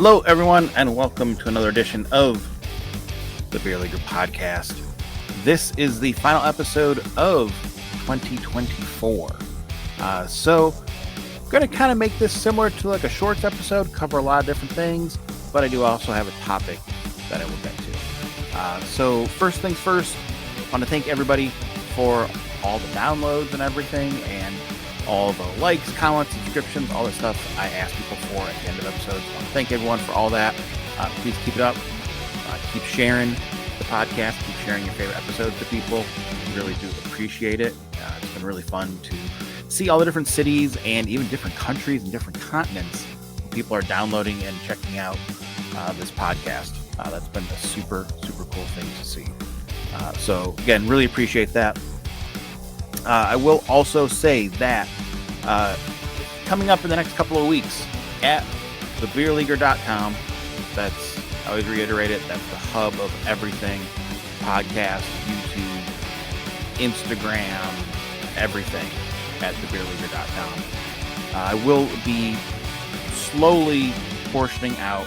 Hello, everyone, and welcome to another edition of the Beer Leaguer podcast. This is the final episode of 2024. So, I'm going to kind of make this similar to like a shorts episode, cover a lot of different things, but I do also have a topic that I will get to. So, first things first, I want to thank everybody for all the downloads and everything, and all the likes, comments, subscriptions, all that stuff I ask people for at the end of episodes. I want to thank everyone for all that. Please keep it up. Keep sharing the podcast. Keep sharing your favorite episodes to people. I really do appreciate it. It's been really fun to see all the different cities and even different countries and different continents where people are downloading and checking out this podcast. That's been a super, super cool thing to see. So, again, really appreciate that. I will also say that coming up in the next couple of weeks at thebeerleaguer.com, that's, I always reiterate it, that's the hub of everything, podcast, YouTube, Instagram, everything at thebeerleaguer.com. I will be slowly portioning out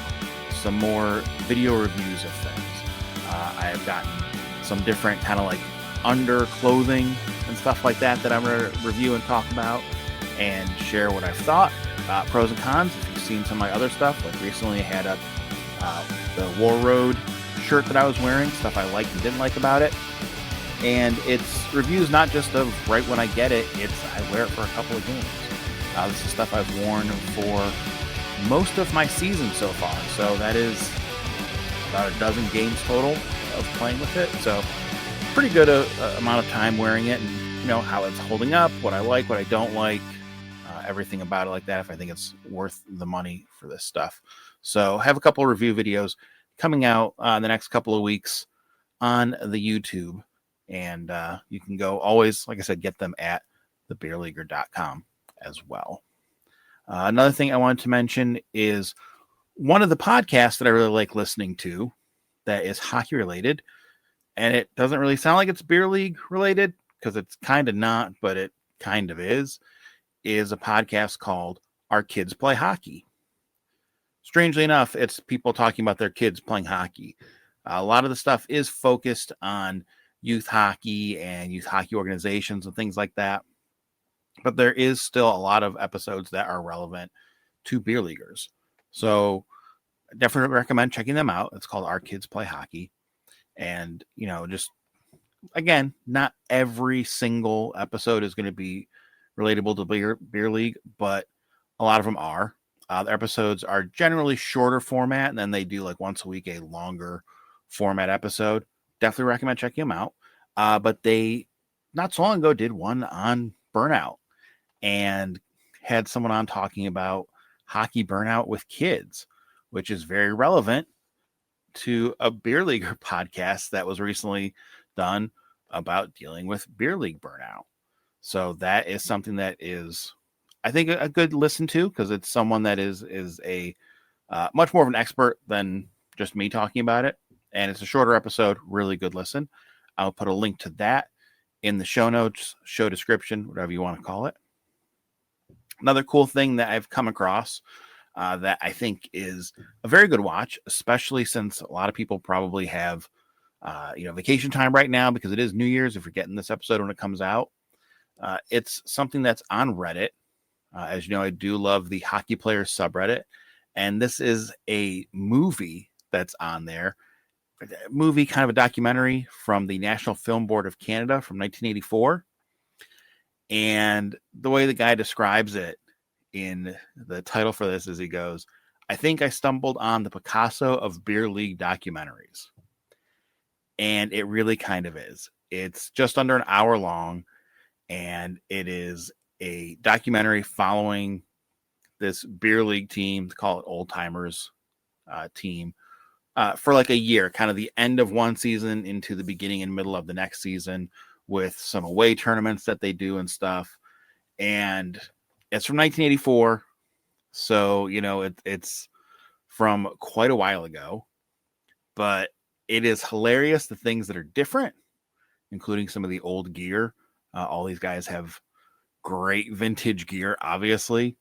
some more video reviews of things. I have gotten some different kind of like under clothing and stuff like that I'm going to review and talk about and share what I've thought, pros and cons. If you've seen some of my other stuff, like recently I had up the War Road shirt that I was wearing, stuff I liked and didn't like about it. And it's reviews not just of right when I get it, it's I wear it for a couple of games. This is stuff I've worn for most of my season so far. So that is about a dozen games total of playing with it. So pretty good amount of time wearing it, and you know how it's holding up, what I like, what I don't like, everything about it like that, if I think it's worth the money for this stuff. So have a couple of review videos coming out in the next couple of weeks on the YouTube, and you can go always, like I said, get them at thebeerleaguer.com as well. Another thing I wanted to mention is one of the podcasts that I really like listening to that is hockey related. And it doesn't really sound like it's beer league related because it's kind of not, but it kind of is a podcast called Our Kids Play Hockey. Strangely enough, it's people talking about their kids playing hockey. A lot of the stuff is focused on youth hockey and youth hockey organizations and things like that. But there is still a lot of episodes that are relevant to beer leaguers. So I definitely recommend checking them out. It's called Our Kids Play Hockey. And, you know, just, again, not every single episode is going to be relatable to beer league, but a lot of them are. The episodes are generally shorter format, and then they do like once a week a longer format episode. Definitely recommend checking them out. But they, not so long ago, did one on burnout and had someone on talking about hockey burnout with kids, which is very relevant to a beer leaguer podcast that was recently done about dealing with beer league burnout. So that is something that is, I think, a good listen to, because it's someone that is a much more of an expert than just me talking about it. And it's a shorter episode, really good listen. I'll put a link to that in the show notes, show description, whatever you want to call it. Another cool thing that I've come across that I think is a very good watch, especially since a lot of people probably have, vacation time right now because it is New Year's. If you're getting this episode when it comes out, it's something that's on Reddit. As you know, I do love the Hockey Players subreddit, and this is a movie that's on there. A movie, kind of a documentary from the National Film Board of Canada from 1984. And the way the guy describes it in the title for this is he goes, I think I stumbled on the Picasso of beer league documentaries. And it really kind of is. It's just under an hour long, and it is a documentary following this beer league team, call it Old Timers team, for like a year, kind of the end of one season into the beginning and middle of the next season, with some away tournaments that they do and stuff. And it's from 1984. So, you know, it's from quite a while ago, but it is hilarious. The things that are different, including some of the old gear. All these guys have great vintage gear, obviously,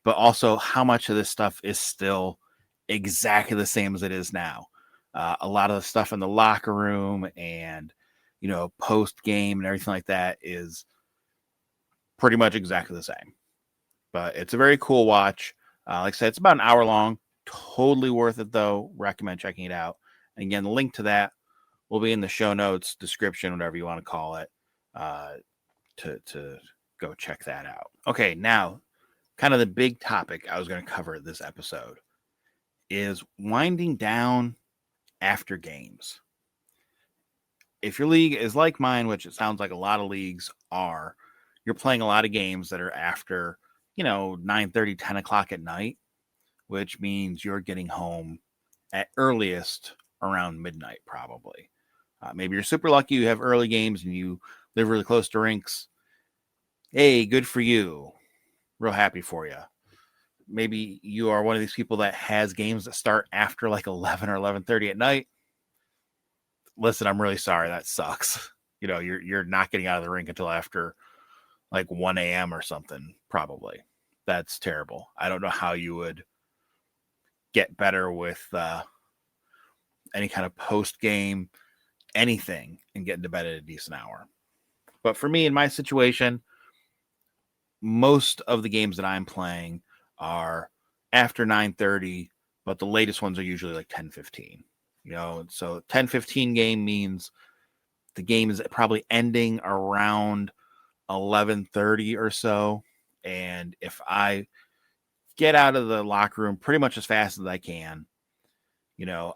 but also how much of this stuff is still exactly the same as it is now. A lot of the stuff in the locker room and, post game and everything like that is pretty much exactly the same. But it's a very cool watch. Like I said, it's about an hour long. Totally worth it, though. Recommend checking it out. And again, the link to that will be in the show notes, description, whatever you want to call it, to go check that out. Okay, now, kind of the big topic I was going to cover this episode is winding down after games. If your league is like mine, which it sounds like a lot of leagues are, you're playing a lot of games that are after, 9:30, 10 o'clock at night, which means you're getting home at earliest around midnight, probably. Maybe you're super lucky you have early games and you live really close to rinks. Hey, good for you. Real happy for you. Maybe you are one of these people that has games that start after like 11 or 11:30 at night. Listen, I'm really sorry. That sucks. You're not getting out of the rink until after like 1 a.m. or something, probably. That's terrible. I don't know how you would get better with any kind of post-game anything and get into bed at a decent hour. But for me, in my situation, most of the games that I'm playing are after 9:30, but the latest ones are usually like 10:15. So 10:15 game means the game is probably ending around 11:30 or so. And if I get out of the locker room pretty much as fast as I can,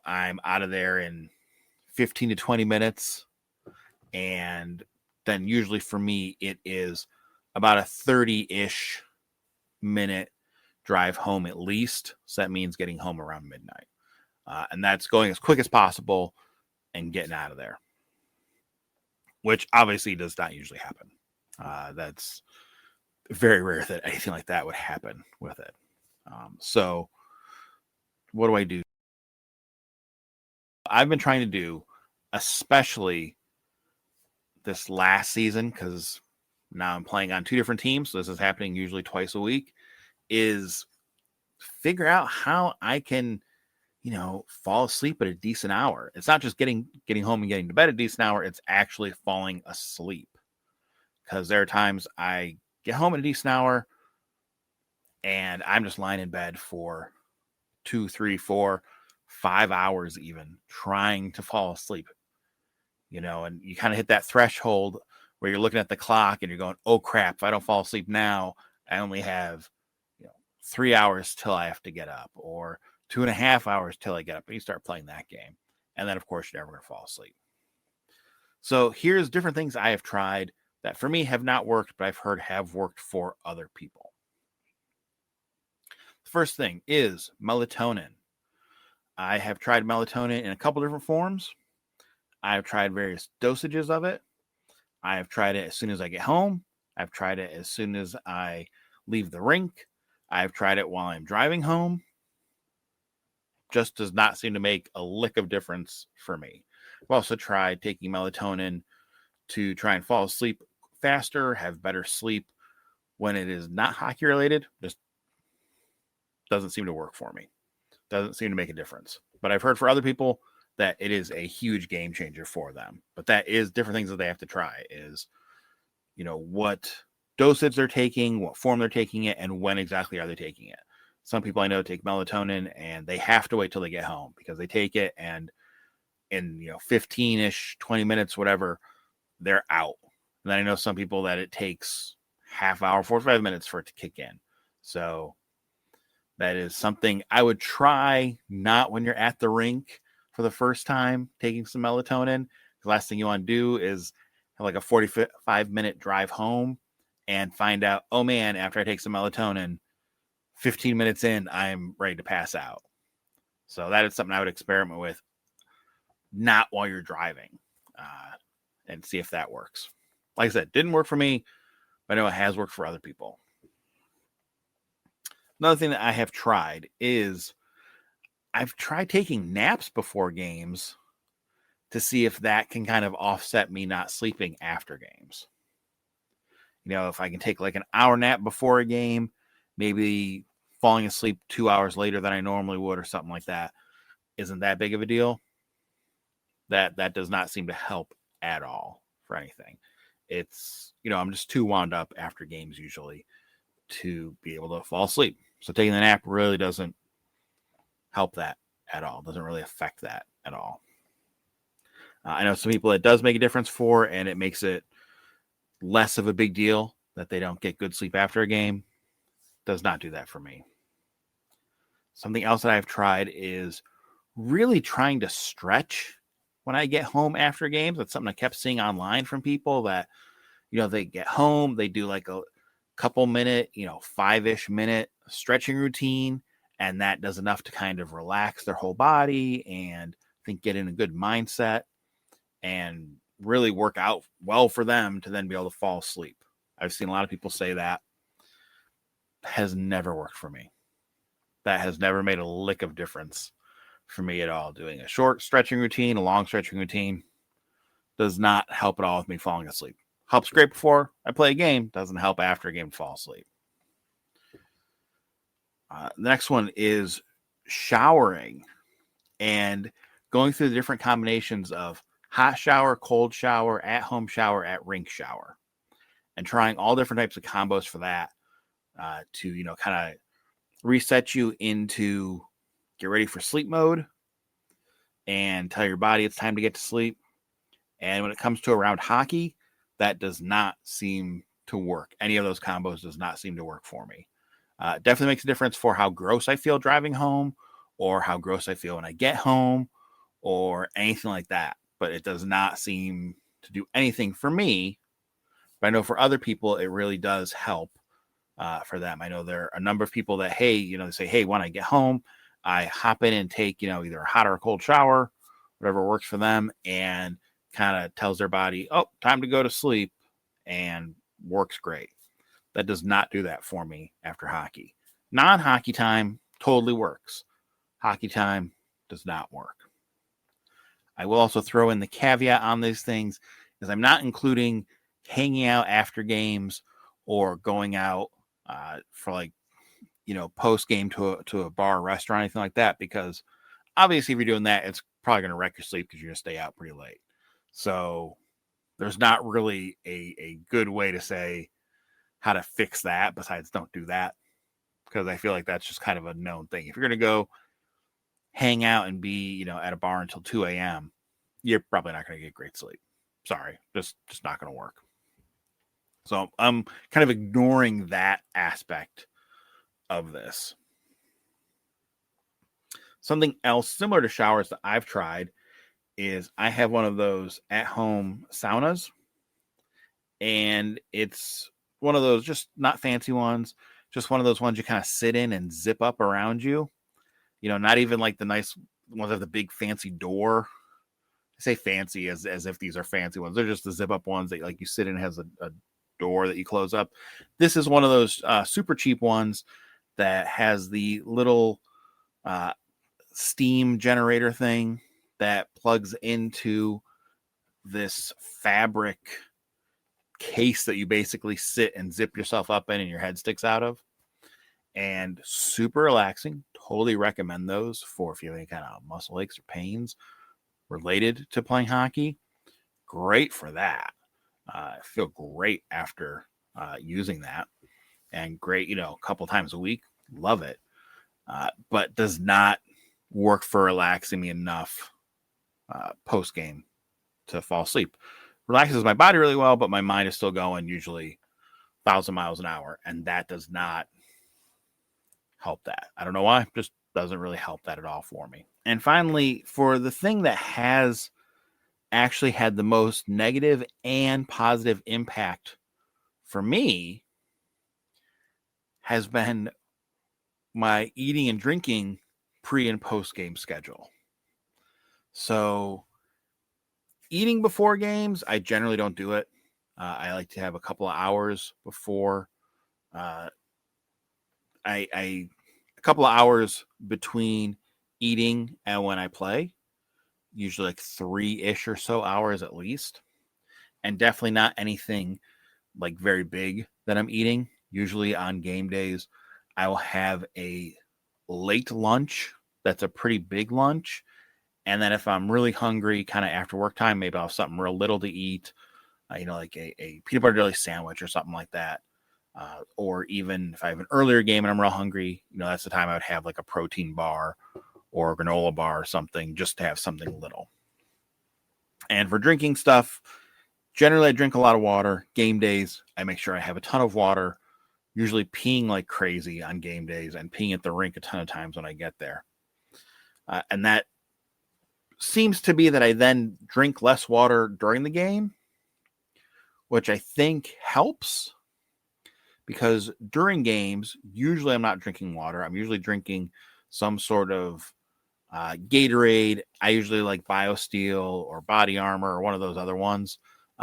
I'm out of there in 15 to 20 minutes. And then usually for me, it is about a 30-ish minute drive home at least. So that means getting home around midnight. And that's going as quick as possible and getting out of there, which obviously does not usually happen. That's very rare that anything like that would happen with it. So what do I do? I've been trying to do, especially this last season, because now I'm playing on two different teams, so this is happening usually twice a week, is figure out how I can, fall asleep at a decent hour. It's not just getting home and getting to bed at a decent hour, it's actually falling asleep. Because there are times I get home at a decent hour and I'm just lying in bed for 2, 3, 4, 5 hours even trying to fall asleep. And you kind of hit that threshold where you're looking at the clock and you're going, oh crap, if I don't fall asleep now, I only have 3 hours till I have to get up, or 2.5 hours till I get up. And you start playing that game. And then of course you're never going to fall asleep. So here's different things I have tried that for me have not worked, but I've heard have worked for other people. The first thing is melatonin. I have tried melatonin in a couple different forms. I have tried various dosages of it. I have tried it as soon as I get home. I've tried it as soon as I leave the rink. I've tried it while I'm driving home. Just does not seem to make a lick of difference for me. I've also tried taking melatonin to try and fall asleep faster, have better sleep when it is not hockey related. Just doesn't seem to work for me. Doesn't seem to make a difference. But I've heard for other people that it is a huge game changer for them. But that is different things that they have to try is, what dosage they're taking, what form they're taking it, and when exactly are they taking it. Some people I know take melatonin and they have to wait till they get home because they take it and in 15-ish, 20 minutes, whatever, they're out. And then I know some people that it takes half hour, 45 minutes for it to kick in. So that is something I would try not when you're at the rink for the first time taking some melatonin. The last thing you want to do is have like a 45-minute drive home and find out, oh man, after I take some melatonin, 15 minutes in, I'm ready to pass out. So that is something I would experiment with, not while you're driving, and see if that works. Like I said, didn't work for me, but I know it has worked for other people. Another thing that I have tried is I've tried taking naps before games to see if that can kind of offset me not sleeping after games. If I can take like an hour nap before a game, maybe falling asleep 2 hours later than I normally would or something like that isn't that big of a deal. That does not seem to help at all for anything. It's, I'm just too wound up after games usually to be able to fall asleep. So taking the nap really doesn't help that at all. Doesn't really affect that at all. I know some people it does make a difference for, and it makes it less of a big deal that they don't get good sleep after a game. Does not do that for me. Something else that I've tried is really trying to stretch when I get home after games. That's something I kept seeing online from people that, they get home, they do like a couple minute, 5-ish minute stretching routine, and that does enough to kind of relax their whole body and I think get in a good mindset and really work out well for them to then be able to fall asleep. I've seen a lot of people say that. Has never worked for me. That has never made a lick of difference for me at all. Doing a short stretching routine, a long stretching routine does not help at all with me falling asleep. Helps great before I play a game, doesn't help after a game to fall asleep. The next one is showering and going through the different combinations of hot shower, cold shower, at-home shower, at-rink shower, and trying all different types of combos for that to, kind of reset you into get ready for sleep mode and tell your body it's time to get to sleep. And when it comes to around hockey, that does not seem to work. Any of those combos does not seem to work for me. Definitely makes a difference for how gross I feel driving home or how gross I feel when I get home or anything like that. But it does not seem to do anything for me. But I know for other people, it really does help for them. I know there are a number of people that, hey, they say, hey, when I get home, I hop in and take, either a hot or a cold shower, whatever works for them, and kind of tells their body, oh, time to go to sleep, and works great. That does not do that for me after hockey. Non-hockey time totally works. Hockey time does not work. I will also throw in the caveat on these things is I'm not including hanging out after games or going out for post game to a bar or restaurant, anything like that, because obviously if you're doing that, it's probably going to wreck your sleep because you're going to stay out pretty late. So there's not really a good way to say how to fix that besides don't do that, because I feel like that's just kind of a known thing. If you're going to go hang out and be, at a bar until 2 a.m., you're probably not going to get great sleep. Sorry, just not going to work. So I'm kind of ignoring that aspect of this. Something else similar to showers that I've tried is I have one of those at-home saunas, and it's one of those just not fancy ones, just one of those ones you kind of sit in and zip up around you. Not even like the nice ones that have the big fancy door. I say fancy as if these are fancy ones. They're just the zip up ones that like you sit in, has a door that you close up. This is one of those super cheap ones that has the little steam generator thing that plugs into this fabric case that you basically sit and zip yourself up in and your head sticks out of. And super relaxing. Totally recommend those for if you have any kind of muscle aches or pains related to playing hockey. Great for that. I feel great after using that, and great, a couple times a week. Love it. But does not work for relaxing me enough post game to fall asleep. Relaxes my body really well, but my mind is still going usually 1,000 miles an hour, and that does not help that. I don't know why, just doesn't really help that at all for me. And finally, for the thing that has actually had the most negative and positive impact for me has been my eating and drinking pre and post game schedule. So eating before games, I generally don't do it. I like to have a couple of hours before a couple of hours between eating and when I play, usually like 3-ish or so hours at least, and definitely not anything like very big that I'm eating. Usually on game days, I will have a late lunch that's a pretty big lunch. And then if I'm really hungry, kind of after work time, maybe I'll have something real little to eat, like a peanut butter jelly sandwich or something like that. Or even if I have an earlier game and I'm real hungry, that's the time I would have like a protein bar or a granola bar or something, just to have something little. And for drinking stuff, generally I drink a lot of water. Game days, I make sure I have a ton of water, usually peeing like crazy on game days and peeing at the rink a ton of times when I get there. And that seems to be that I then drink less water during the game, which I think helps, because during games, usually I'm not drinking water. I'm usually drinking some sort of Gatorade. I usually like BioSteel or Body Armor or one of those other ones.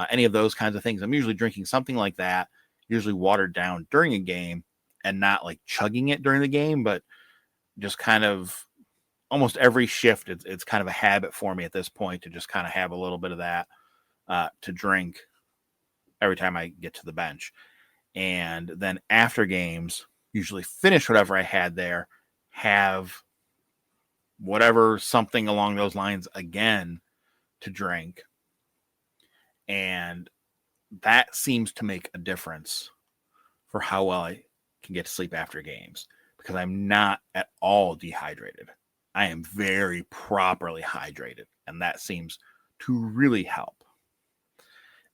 Any of those kinds of things. I'm usually drinking something like that, usually watered down during a game, and not like chugging it during the game, but just kind of almost every shift. It's kind of a habit for me at this point to just kind of have a little bit of that to drink every time I get to the bench. And then after games, usually finish whatever I had there, have whatever, something along those lines again to drink. And that seems to make a difference for how well I can get to sleep after games, because I'm not at all dehydrated. I am very properly hydrated, and that seems to really help.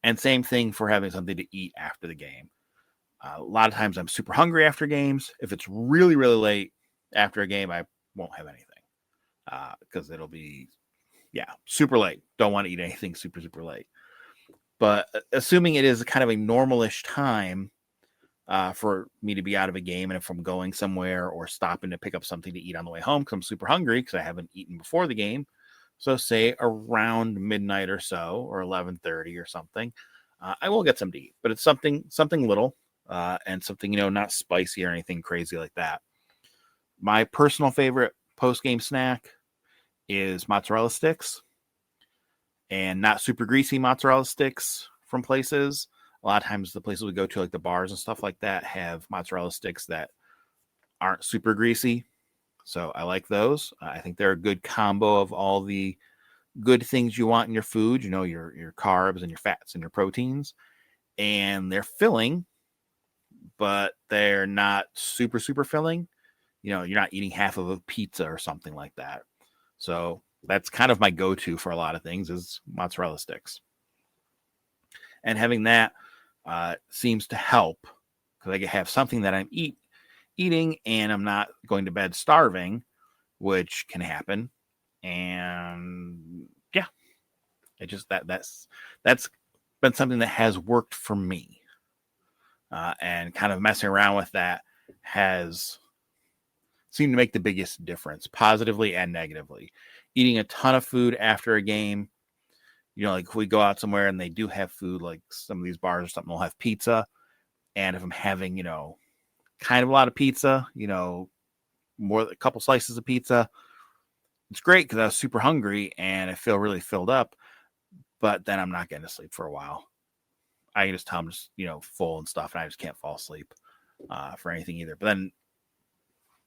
And same thing for having something to eat after the game. A lot of times I'm super hungry after games. If it's really, really late after a game, I won't have anything because it'll be, super late. Don't want to eat anything super, super late. But assuming it is kind of a normal-ish time for me to be out of a game, and if I'm going somewhere or stopping to pick up something to eat on the way home because I'm super hungry because I haven't eaten before the game, so say around midnight or so, or 11:30 or something, I will get some to eat. But it's something little and something, not spicy or anything crazy like that. My personal favorite post-game snack is mozzarella sticks, and not super greasy mozzarella sticks from places. A lot of times the places we go to, like the bars and stuff like that, have mozzarella sticks that aren't super greasy. So I like those. I think they're a good combo of all the good things you want in your food, your carbs and your fats and your proteins. And they're filling, but they're not super, super filling. You're not eating half of a pizza or something like that. So that's kind of my go-to for a lot of things, is mozzarella sticks. And having that seems to help, because I can have something that I'm eating, and I'm not going to bed starving, which can happen. And it just that's been something that has worked for me. And kind of messing around with that has seemed to make the biggest difference, positively and negatively. Eating a ton of food after a game, like if we go out somewhere and they do have food, like some of these bars or something will have pizza. And if I'm having, kind of a lot of pizza, a couple slices of pizza, it's great because I was super hungry and I feel really filled up, but then I'm not getting to sleep for a while. I can just tell I'm just, full and stuff, and I just can't fall asleep for anything either. But then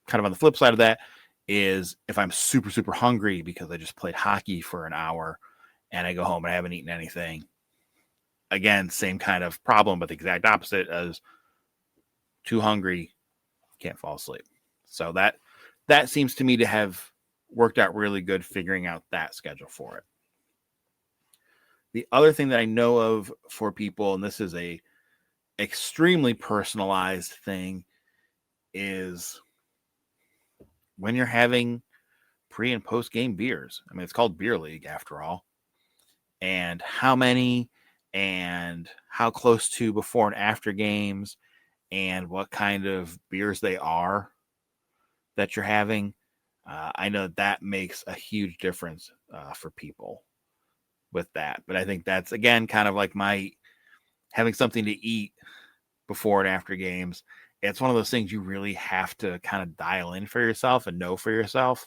kind of on the flip side of that is if I'm super, super hungry because I just played hockey for an hour and I go home and I haven't eaten anything, again, same kind of problem, but the exact opposite, as too hungry, can't fall asleep. So that seems to me to have worked out really good, figuring out that schedule for it. The other thing that I know of for people, and this is a extremely personalized thing, is when you're having pre and post game beers. I mean, it's called Beer League after all. And how many and how close to before and after games and what kind of beers they are that you're having. I know that makes a huge difference for people with that. But I think that's, again, kind of like my having something to eat before and after games. It's one of those things you really have to kind of dial in for yourself and know for yourself,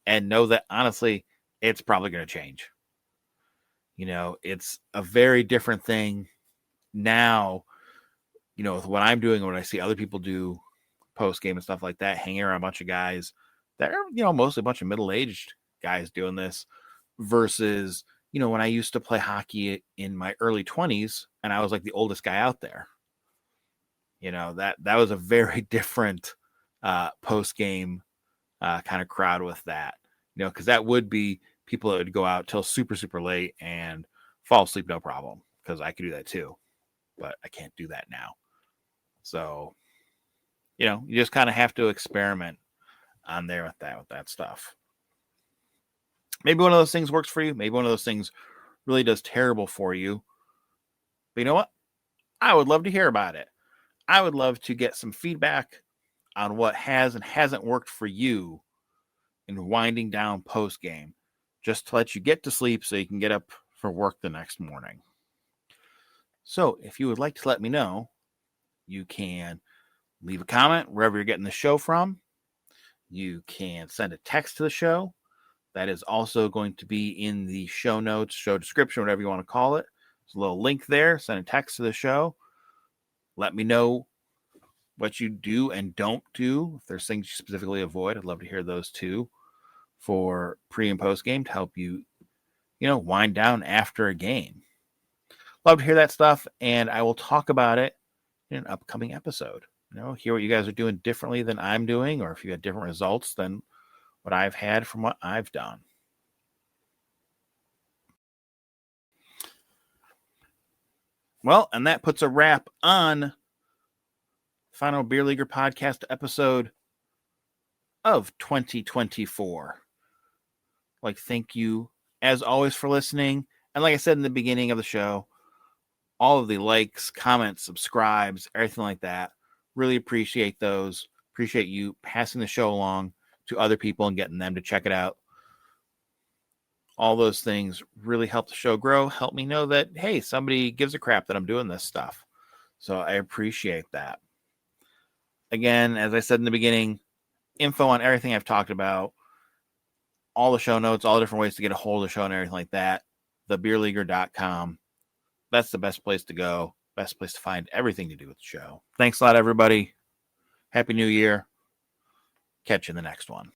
and know that honestly, it's probably going to change. It's a very different thing now, with what I'm doing and what I see other people do post game and stuff like that, hanging around a bunch of guys that are, mostly a bunch of middle-aged guys doing this versus, when I used to play hockey in my early 20s and I was like the oldest guy out there. That was a very different post game kind of crowd with that, because that would be people that would go out till super, super late and fall asleep, no problem, because I could do that too, but I can't do that now. So, you just kind of have to experiment on there with that stuff. Maybe one of those things works for you. Maybe one of those things really does terrible for you. But you know what? I would love to hear about it. I would love to get some feedback on what has and hasn't worked for you in winding down post game, just to let you get to sleep so you can get up for work the next morning. So if you would like to let me know, you can leave a comment wherever you're getting the show from. You can send a text to the show. That is also going to be in the show notes, show description, whatever you want to call it. There's a little link there. Send a text to the show. Let me know what you do and don't do. If there's things you specifically avoid, I'd love to hear those too for pre and post game to help you, wind down after a game. Love to hear that stuff, and I will talk about it in an upcoming episode. Hear what you guys are doing differently than I'm doing, or if you had different results than what I've had from what I've done. Well, and that puts a wrap on Final Beer Leaguer podcast episode of 2024. Thank you as always for listening. And like I said in the beginning of the show, all of the likes, comments, subscribes, everything like that, really appreciate those. Appreciate you passing the show along to other people and getting them to check it out. All those things really help the show grow, help me know that, hey, somebody gives a crap that I'm doing this stuff. So I appreciate that. Again, as I said in the beginning, info on everything I've talked about, all the show notes, all the different ways to get a hold of the show and everything like that, thebeerleaguer.com. That's the best place to go, best place to find everything to do with the show. Thanks a lot, everybody. Happy New Year. Catch you in the next one.